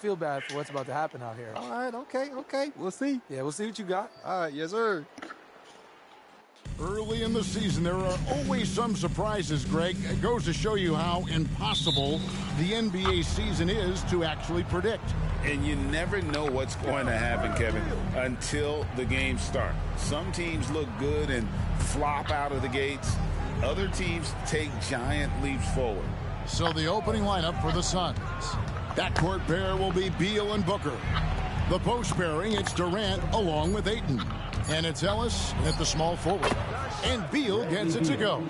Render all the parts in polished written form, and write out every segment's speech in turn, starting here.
feel bad for what's about to happen out here. All right, okay. We'll see. Yeah, we'll see what you got. All right, yes, sir. Early in the season, there are always some surprises, Greg. It goes to show you how impossible the NBA season is to actually predict. And you never know what's going to happen, Kevin, until the games start. Some teams look good and flop out of the gates. Other teams take giant leaps forward. So the opening lineup for the Suns. Backcourt pair will be Beal and Booker. The post pairing, it's Durant along with Ayton. And it's Ellis at the small forward. And Beal gets it to go.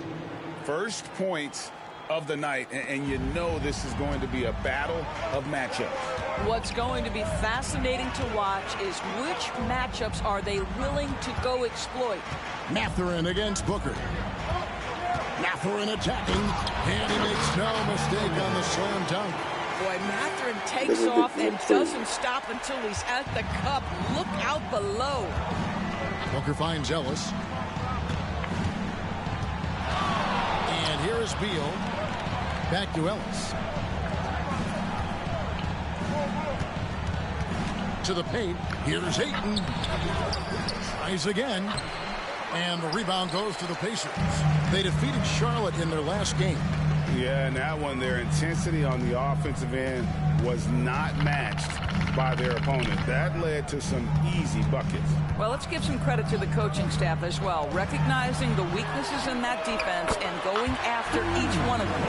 First points of the night, and you know this is going to be a battle of matchups. What's going to be fascinating to watch is which matchups are they willing to go exploit. Mathurin against Booker. Mathurin attacking, and he makes no mistake on the slam dunk. Boy, Mathurin takes off and doesn't stop until he's at the cup. Look out below. Booker finds Ellis. And here's Beal. Back to Ellis. To the paint. Here's Ayton. Tries again. And the rebound goes to the Pacers. They defeated Charlotte in their last game. Yeah, and that one, their intensity on the offensive end was not matched by their opponent. That led to some easy buckets. Well, let's give some credit to the coaching staff as well, recognizing the weaknesses in that defense and going after each one of them.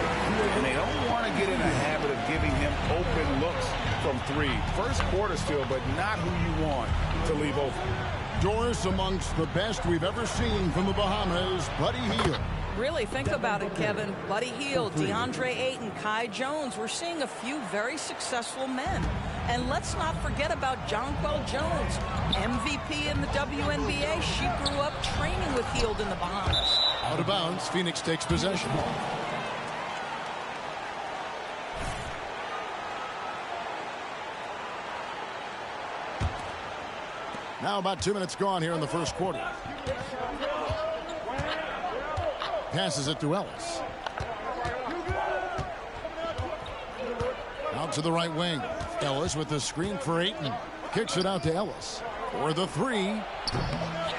And they don't want to get in a habit of giving him open looks from three. First quarter still, but not who you want to leave open. Doris amongst the best we've ever seen from the Bahamas, Buddy Hield. Really, think about it, Kevin. Buddy Hield, DeAndre Ayton, Kai Jones. We're seeing a few very successful men. And let's not forget about Jonquel Jones, MVP in the WNBA. She grew up training with Hield in the Bahamas. Out of bounds, Phoenix takes possession. Now about 2 minutes gone here in the first quarter. Passes it to Ellis. Out to the right wing. Ellis with the screen for Ayton. Kicks it out to Ellis. For the three.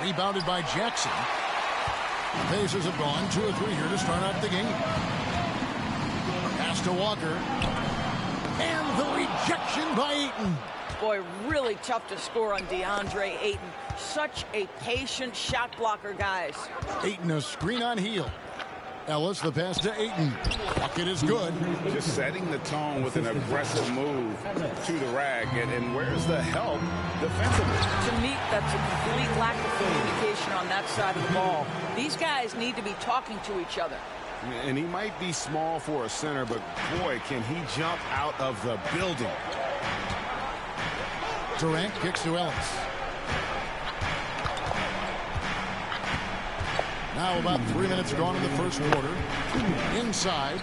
Rebounded by Jackson. The Pacers have gone 2 or 3 here to start out the game. Pass to Walker. And the rejection by Ayton. Boy, really tough to score on DeAndre Ayton. Such a patient shot blocker, guys. Ayton a screen on Hield. Ellis the pass to Ayton. Bucket is good. Just setting the tone with an aggressive move to the rag. And where's the help defensively? To me, that's a complete lack of communication on that side of the ball. These guys need to be talking to each other. And he might be small for a center, but boy, can he jump out of the building. Durant kicks to Ellis. Now about 3 minutes gone in the first quarter. Inside.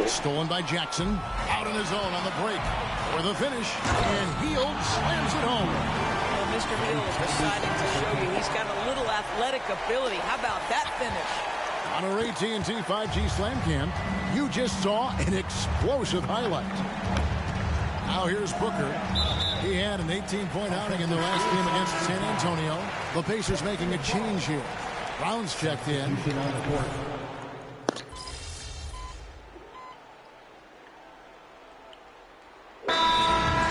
Stolen by Jackson. Out on his own on the break. For the finish. And Hield slams it home. Well, Mr. Hield is deciding to show you he's got a little athletic ability. How about that finish? On our AT&T 5G Slam Cam, you just saw an explosive highlight. Now here's Booker. He had an 18-point outing in their last game against San Antonio. The Pacers making a change here. Brown's checked in.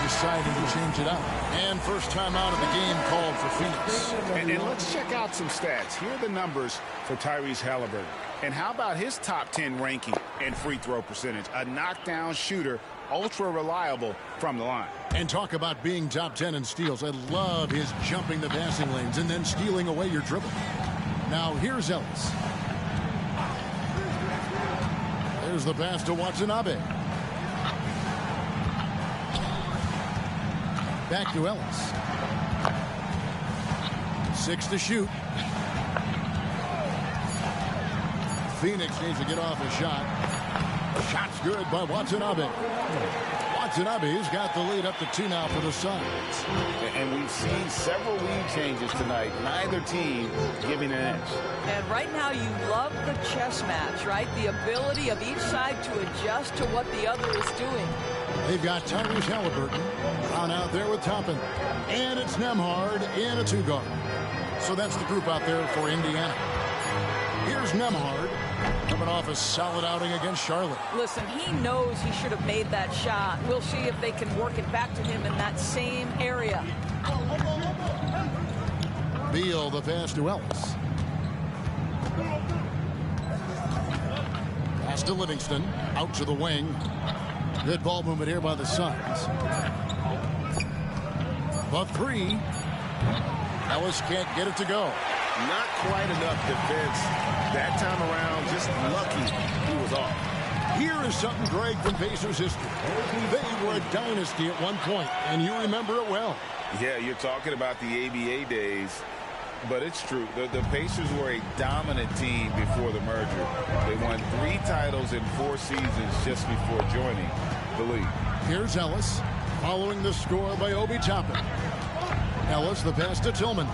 Deciding to change it up. And first time out of the game called for Phoenix. And let's check out some stats. Here are the numbers for Tyrese Halliburton. And how about his top 10 ranking and free throw percentage? A knockdown shooter, ultra reliable from the line. And talk about being top 10 in steals. I love his jumping the passing lanes and then stealing away your dribble. Now here's Ellis. There's the pass to Watanabe. Back to Ellis. 6 to shoot. Phoenix needs to get off a shot. Shot's good by Watanabe. Watanabe's got the lead up to 2 now for the Suns. And we've seen several lead changes tonight. Neither team giving an edge. And right now you love the chess match, right? The ability of each side to adjust to what the other is doing. They've got Tyrese Halliburton on out there with Toppin. And it's Nembhard in a 2-guard. So that's the group out there for Indiana. Here's Nembhard coming off a solid outing against Charlotte. Listen, he knows he should have made that shot. We'll see if they can work it back to him in that same area. Beal, the pass to Ellis. Pass to Livingston, out to the wing. Good ball movement here by the Suns. The 3. Ellis can't get it to go. Not quite enough defense that time around. Just lucky he was off. Here is something, Greg, from Pacers history. They were a dynasty at one point, and you remember it well. Yeah, you're talking about the ABA days, but it's true. The Pacers were a dominant team before the merger. They won 3 titles in 4 seasons just before joining the league. Here's Ellis, following the score by Obi Toppin. Ellis, the pass to Tillman.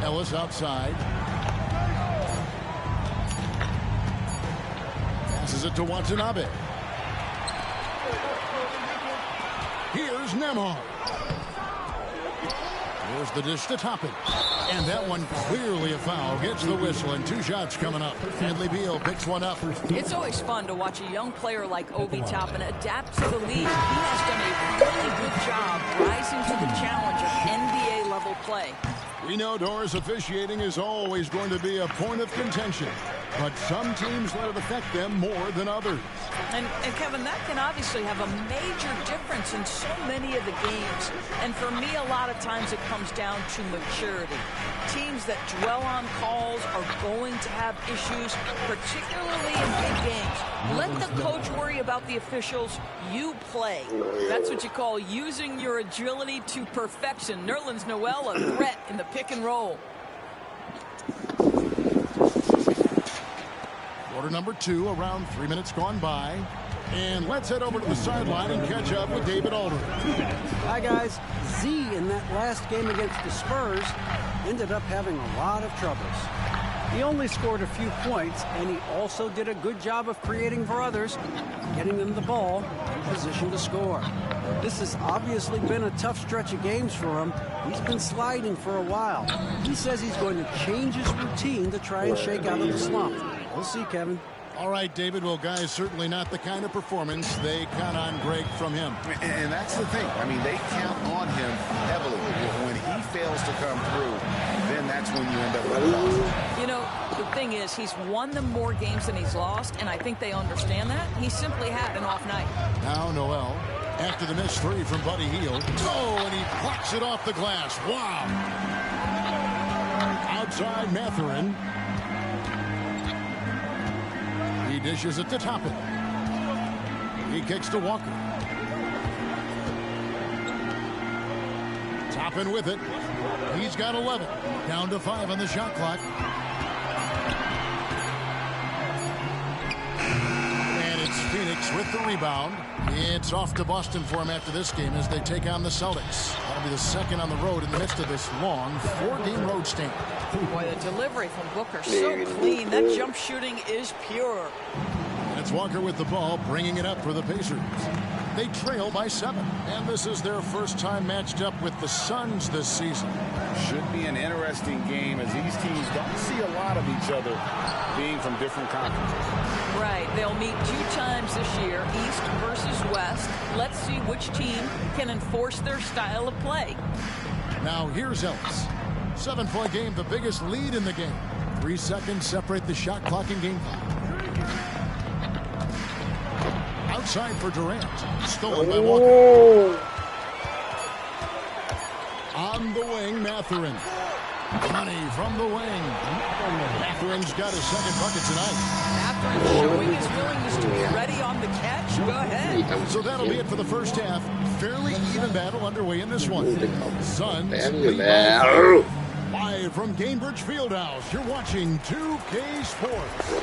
Ellis outside. Passes it to Watanabe. Here's Nembhard. Here's the dish to Toppin. And that one clearly a foul. Gets the whistle, and 2 shots coming up. Bradley Beal picks one up. It's always fun to watch a young player like Obi Toppin adapt to the league. He has done a really good job rising to the challenge of NBA-level play. We know Doris officiating is always going to be a point of contention, but some teams let it affect them more than others. And Kevin, that can obviously have a major difference in so many of the games. And for me, a lot of times it comes down to maturity. Teams that dwell on calls are going to have issues, particularly in big games. Let the coach worry about the officials. You play. That's what you call using your agility to perfection. Nerlens Noel, a threat in the pick and roll. Quarter number 2, around 3 minutes gone by. And let's head over to the sideline and catch up with David Aldridge. Hi, guys. Z in that last game against the Spurs ended up having a lot of troubles. He only scored a few points, and he also did a good job of creating for others, getting them the ball in position to score. This has obviously been a tough stretch of games for him. He's been sliding for a while. He says he's going to change his routine to try and shake out of the slump. We'll see, Kevin. All right, David. Well, guys, certainly not the kind of performance they count on, Greg, from him. And that's the thing. I mean, they count on him heavily. When he fails to come through, then that's when you end up with a loss. You know, the thing is, he's won them more games than he's lost, and I think they understand that. He simply had an off night. Now Noel, after the missed 3 from Buddy Hield. Oh, and he plucks it off the glass. Wow. Outside Mathurin. He dishes it to Toppin. He kicks to Walker. Toppin with it. He's got 11. Down to 5 on the shot clock. And it's Phoenix with the rebound. It's off to Boston for him after this game as they take on the Celtics. That'll be the second on the road in the midst of this long 4-game road stand. Boy, the delivery from Booker, so clean. That jump shooting is pure. And it's Walker with the ball, bringing it up for the Pacers. They trail by 7, and this is their first time matched up with the Suns this season. Should be an interesting game as these teams don't see a lot of each other being from different conferences. Right, they'll meet 2 times this year, East versus West. Let's see which team can enforce their style of play. Now here's Ellis. 7-point game, the biggest lead in the game. 3 seconds separate the shot clock and game clock. Outside for Durant. Stolen by Walker. On the wing, Mathurin. Money from the wing. Mathurin's got his second bucket tonight. Mathurin showing his willingness to be ready on the catch. Go ahead. So that'll be it for the first half. Fairly even battle underway in this one. Suns lead by 4. Live from Gainbridge Fieldhouse, you're watching 2K Sports.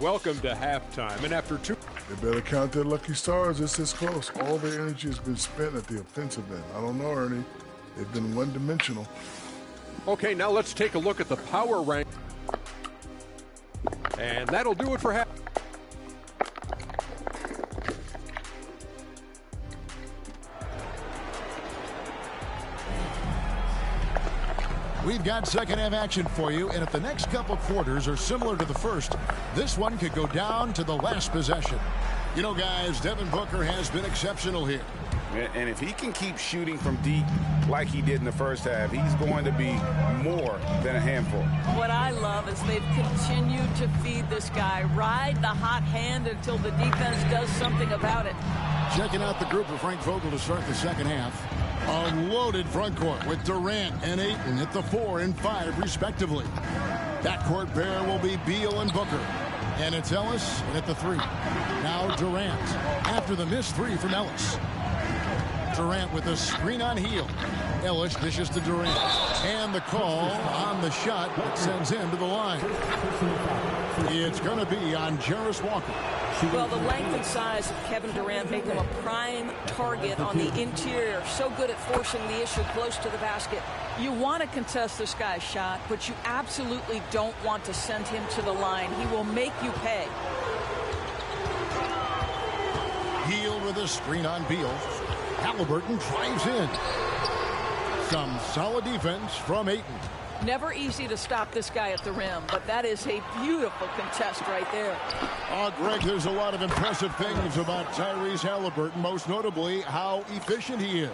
welcome to halftime. And after two... They better count their lucky stars. It's this close. All their energy has been spent at the offensive end. I don't know, Ernie. They've been one-dimensional. Okay, now let's take a look at the power rank. And that'll do it for half. We've got second half action for you, and if the next couple quarters are similar to the first, this one could go down to the last possession. You know, guys, Devin Booker has been exceptional here. And if he can keep shooting from deep like he did in the first half, he's going to be more than a handful. What I love is they've continued to feed this guy, ride the hot hand until the defense does something about it. Checking out the group of Frank Vogel to start the second half. A loaded front court with Durant and Ayton at the 4 and 5, respectively. Backcourt pair will be Beal and Booker. And it's Ellis at the 3. Now Durant after the missed 3 from Ellis. Durant with a screen on Heel. Ellis dishes to Durant. And the call on the shot that sends him to the line. It's going to be on Jarris Walker. Well, the length and size of Kevin Durant make him a prime target on the interior. So good at forcing the issue close to the basket. You want to contest this guy's shot, but you absolutely don't want to send him to the line. He will make you pay. Heel with a screen on Beal. Halliburton drives in. Some solid defense from Ayton. Never easy to stop this guy at the rim, but that is a beautiful contest right there. Oh, Greg, there's a lot of impressive things about Tyrese Halliburton, most notably how efficient he is.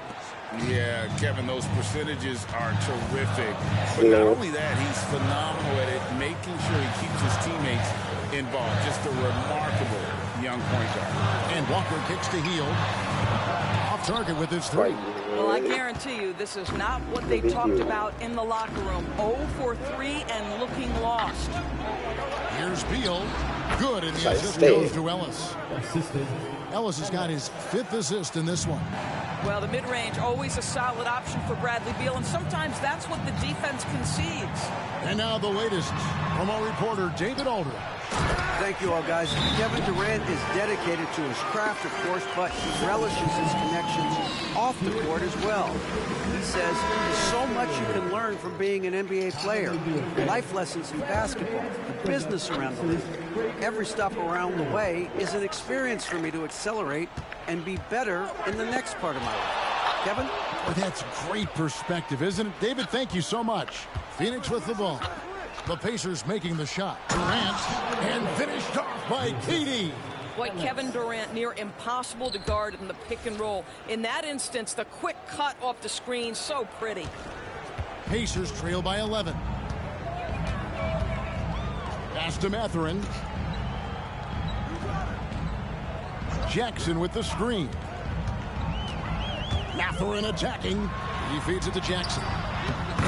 Yeah, Kevin, those percentages are terrific. But not only that, he's phenomenal at it, making sure he keeps his teammates involved. Just a remarkable young point guard. And Walker kicks to Heel. Off target with his 3. Well, I guarantee you this is not what they talked about in the locker room. 0 for 3 and looking lost. Here's Beal. Good, and the assist goes to Ellis. Ellis has got his 5th assist in this one. Well, the mid-range, always a solid option for Bradley Beal, and sometimes that's what the defense concedes. And now the latest from our reporter, David Aldridge. Thank you all, guys. Kevin Durant is dedicated to his craft, of course, but he relishes his connections off the court as well. He says there's so much you can learn from being an NBA player. Life lessons in basketball, the business around the league. Every stop around the way is an experience for me to accelerate and be better in the next part of my life. Kevin? Well, that's great perspective, isn't it? David, thank you so much. Phoenix with the ball. The Pacers making the shot. Durant, and finished off by KD. Boy, Kevin Durant near impossible to guard in the pick and roll. In that instance, the quick cut off the screen, so pretty. Pacers trail by 11. Pass to Mathurin. Jackson with the screen. Mathurin attacking. He feeds it to Jackson.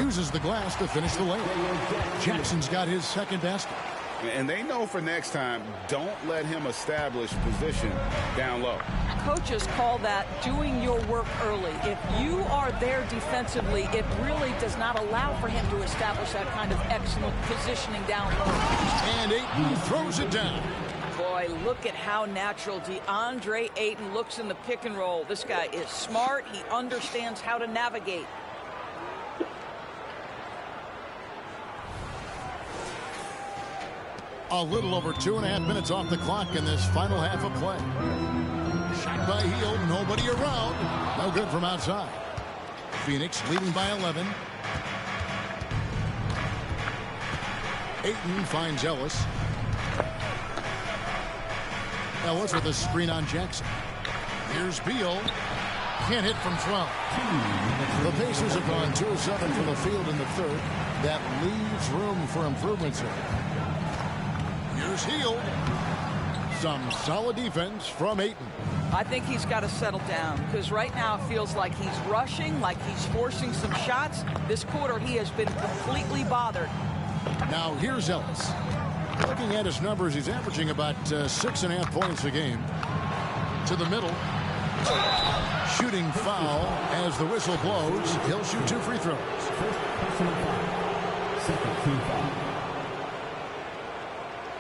Uses the glass to finish the layup. Jackson's got his second basket. And they know for next time, don't let him establish position down low. Coaches call that doing your work early. If you are there defensively, it really does not allow for him to establish that kind of excellent positioning down low. And Ayton throws it down. Boy, look at how natural DeAndre Ayton looks in the pick and roll. This guy is smart. He understands how to navigate. A little over 2.5 minutes off the clock in this final half of play. Shot by Heel, nobody around. No good from outside. Phoenix leading by 11. Ayton finds Ellis. Ellis with a screen on Jackson. Here's Beal. Can't hit from 12. The Pacers have gone 2 of 7 from the field in the third. That leaves room for improvements here. Here's Heel. Some solid defense from Ayton. I think he's got to settle down because right now it feels like he's rushing, like he's forcing some shots. This quarter he has been completely bothered. Now here's Ellis. Looking at his numbers, he's averaging about 6.5 points a game. To the middle. Shooting foul as the whistle blows. He'll shoot 2 free throws.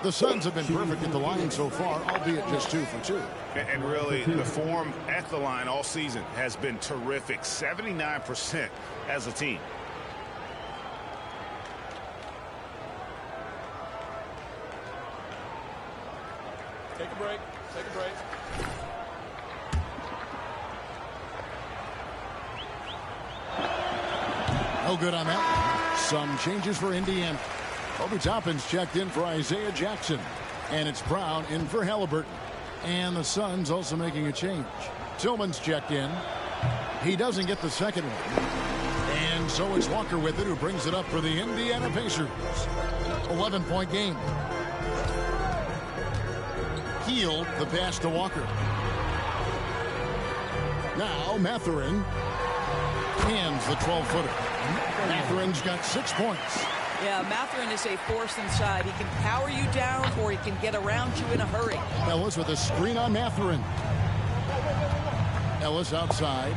The Suns have been perfect at the line so far, albeit just 2 for 2. And really, the form at the line all season has been terrific. 79% as a team. Take a break. Take a break. No good on that one. Some changes for Indiana. Obi Toppin's checked in for Isaiah Jackson. And it's Brown in for Halliburton. And the Suns also making a change. Tillman's checked in. He doesn't get the second one. And so it's Walker with it, who brings it up for the Indiana Pacers. 11-point game. Healed the pass to Walker. Now Mathurin hands the 12-footer. Mathurin's got 6 points. Yeah, Mathurin is a force inside. He can power you down or he can get around you in a hurry. Ellis with a screen on Mathurin. Ellis outside.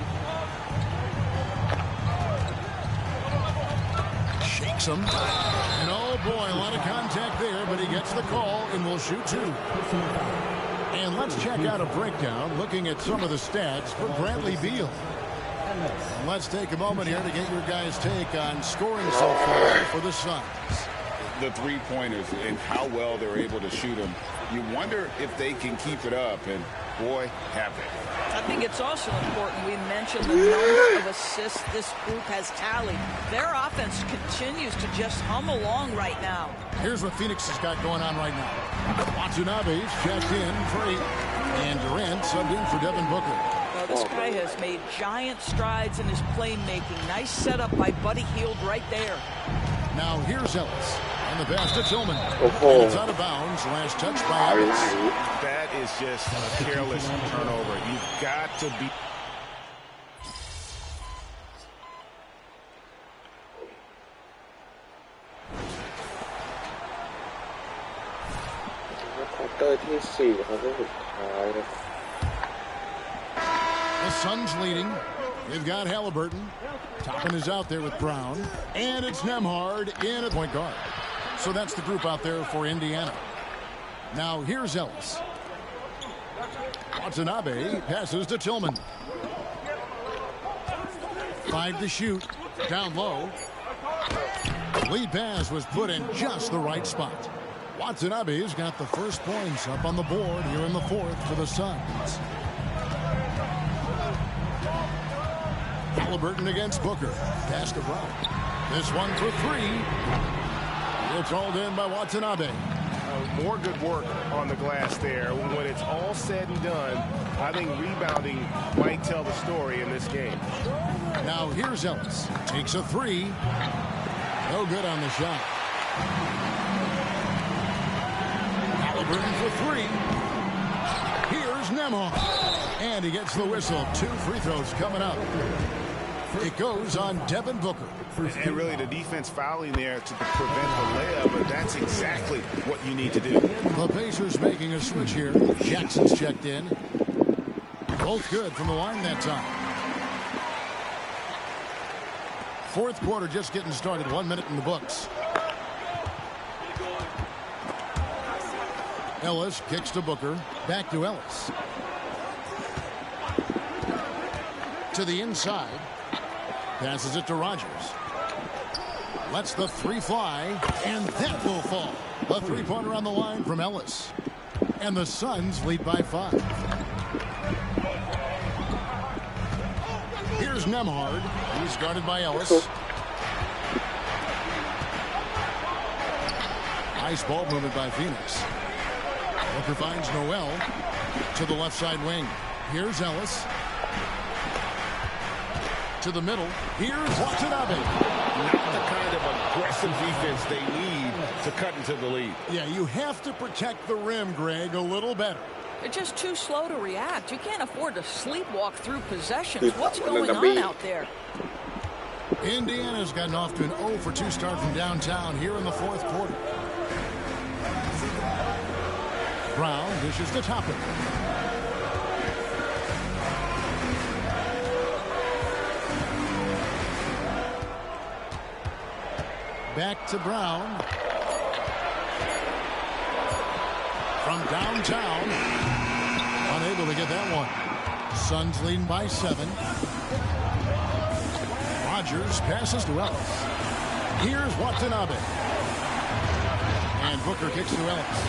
Shakes him. And oh boy, a lot of contact there, but he gets the call and will shoot 2. And let's check out a breakdown looking at some of the stats for Bradley Beal. And let's take a moment here to get your guys' take on scoring so far for the Suns. The three-pointers and how well they're able to shoot them. You wonder if they can keep it up, and boy, have they. I think it's also important we mention the number of assists this group has tallied. Their offense continues to just hum along right now. Here's what Phoenix has got going on right now. Watanabe's checked in for 8. And Durant subbed in for Devin Booker. Well, this guy has made giant strides in his playmaking. Nice setup by Buddy Hield right there. Now here's Ellis. And the pass to Tillman. And it's out of bounds. Last touch by Ellis. That is just a careless turnover. You've got to be... The Suns leading. They've got Halliburton. Toppin is out there with Brown. And it's Nembhard in at point guard. So that's the group out there for Indiana. Now here's Ellis. Watanabe passes to Tillman. 5 to shoot. Down low. Lead pass was put in just the right spot. Watanabe's got the first points up on the board here in the 4th for the Suns. Halliburton against Booker. Pass to Brown. This one for 3. It's all in by Watanabe. More good work on the glass there. When it's all said and done, I think rebounding might tell the story in this game. Now here's Ellis. Takes a 3. No good on the shot. Halliburton for 3. Here's Nembhard. And he gets the whistle. 2 free throws coming up. It goes on Devin Booker. And really the defense fouling there to prevent the layup, but that's exactly what you need to do. The Pacers making a switch here. Jackson's checked in. Both good from the line that time. 4th quarter just getting started. 1 minute in the books. Ellis kicks to Booker. Back to Ellis. To the inside. Passes it to Rogers. Lets the 3 fly, and that will fall. A 3-pointer on the line from Ellis. And the Suns lead by 5. Here's Nembhard. He's guarded by Ellis. Nice ball movement by Phoenix. Booker finds Noel to the left side wing. Here's Ellis. To the middle. Here's Watanabe. Not the kind of aggressive defense they need to cut into the lead. Yeah, you have to protect the rim, Greg, a little better. They're just too slow to react. You can't afford to sleepwalk through possessions. What's going on out there? Indiana's gotten off to an 0 for 2 start from downtown here in the 4th quarter. Brown dishes to Toppin. Back to Brown. from downtown. Unable to get that one. Suns leading by 7. Rodgers passes to Ellis. Here's Watanabe. And Booker kicks to Ellis.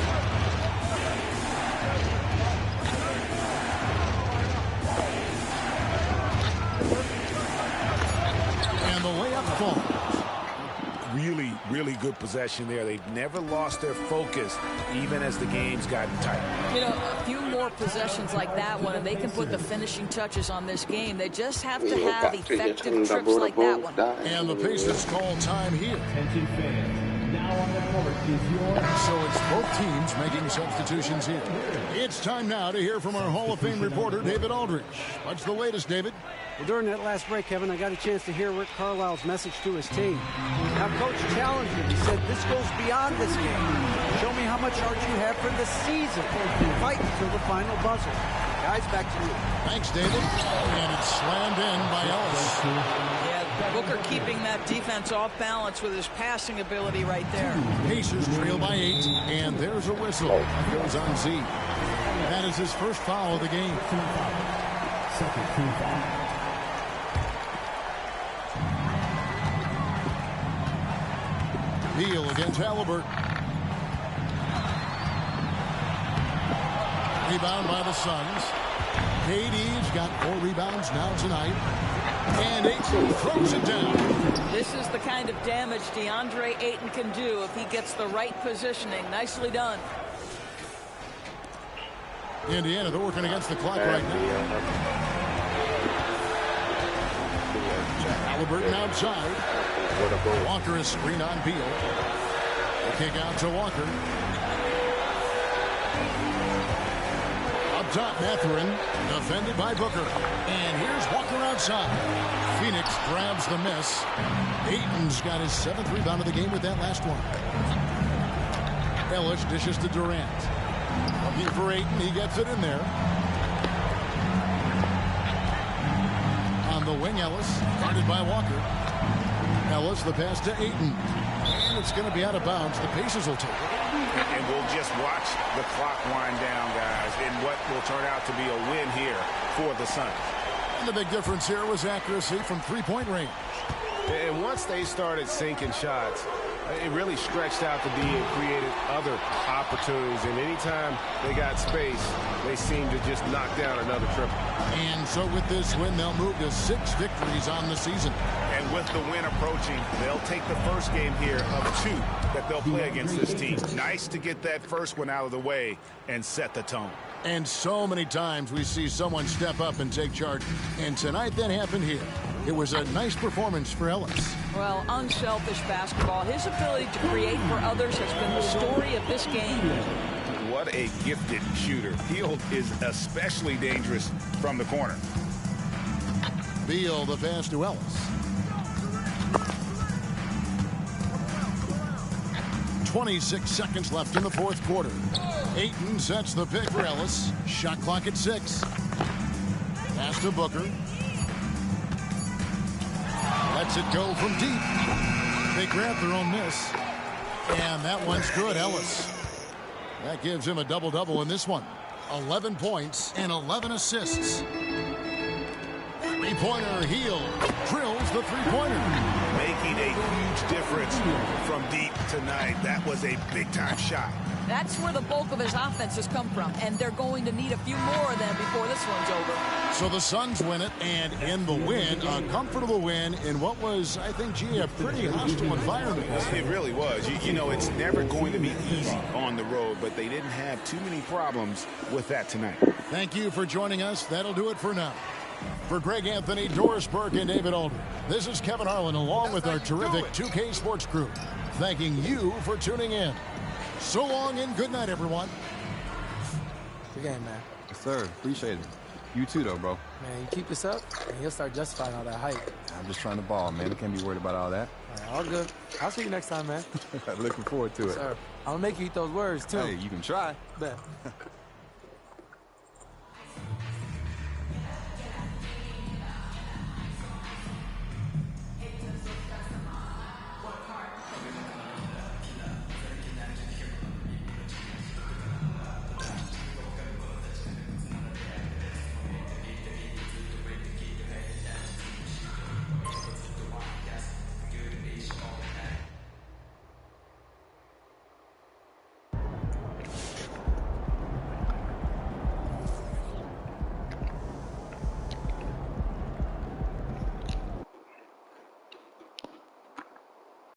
And the layup falls. Really good possession there. They've never lost their focus, even as the game's gotten tight. You know, a few more possessions like that one, and they can put the finishing touches on this game. They just have to have effective trips like that one. And the Pacers call time here. So it's both teams making substitutions here. It's time now to hear from our Hall of Fame reporter, David Aldridge. What's the latest, David? Well, during that last break, Kevin, I got a chance to hear Rick Carlisle's message to his team. Now, Coach challenged him. He said, this goes beyond this game. Show me how much heart you have for the season. Fight until the final buzzer. Guys, back to you. Thanks, David. And it's slammed in by Ellis. Yeah, Booker keeping that defense off balance with his passing ability right there. Pacers trail by 8, and there's a whistle. It goes on Z. That is his first foul of the game. Second team foul. Beal against Halliburton. Rebound by the Suns. KD's got 4 rebounds now tonight. And Ayton throws it down. This is the kind of damage DeAndre Ayton can do if he gets the right positioning. Nicely done. Indiana, they're working against the clock right now. Halliburton outside. Walker is screen on Beal. The kick out to Walker. Up top, Mathurin, defended by Booker. And here's Walker outside. Phoenix grabs the miss. Ayton's got his 7th rebound of the game with that last one. Ellis dishes to Durant. Looking for Ayton, he gets it in there. On the wing, Ellis, guarded by Walker. Ellis, the pass to Ayton. And it's going to be out of bounds. The Pacers will take it. And we'll just watch the clock wind down, guys, in what will turn out to be a win here for the Suns. And the big difference here was accuracy from three-point range. And once they started sinking shots, it really stretched out the D and created other opportunities. And anytime they got space, they seemed to just knock down another triple. And so with this win, they'll move to 6 victories on the season. And with the win approaching, they'll take the first game here of 2 that they'll play against this team. Nice to get that first one out of the way and set the tone. And so many times we see someone step up and take charge. And tonight that happened here. It was a nice performance for Ellis. Well, unselfish basketball. His ability to create for others has been the story of this game. What a gifted shooter. Hield is especially dangerous from the corner. Beal, the pass to Ellis. 26 seconds left in the 4th quarter. Ayton sets the pick for Ellis. Shot clock at 6. Pass to Booker. Lets it go from deep. They grab their own miss. And that one's good, Ellis. That gives him a double-double in this one. 11 points and 11 assists. Three-pointer, Hield drills the three-pointer. Making a huge difference from deep tonight. That was a big-time shot. That's where the bulk of his offense has come from, and they're going to need a few more of them before this one's over. So the Suns win it, and in the win, a comfortable win in what was, I think, gee, a pretty hostile environment. It really was. You know, it's never going to be easy on the road, but they didn't have too many problems with that tonight. Thank you for joining us. That'll do it for now. For Greg Anthony, Doris Burke, and David Aldridge, this is Kevin Harlan along with our terrific 2K Sports crew, thanking you for tuning in. So long and good night, everyone. Good game, man. Yes, sir. Appreciate it. You too, though, bro. Man, you keep this up, and you'll start justifying all that hype. I'm just trying to ball, man. I can't be worried about all that. All good. I'll see you next time, man. Looking forward to it. Sir, I'm going to make you eat those words, too. Hey, you can try. Bet.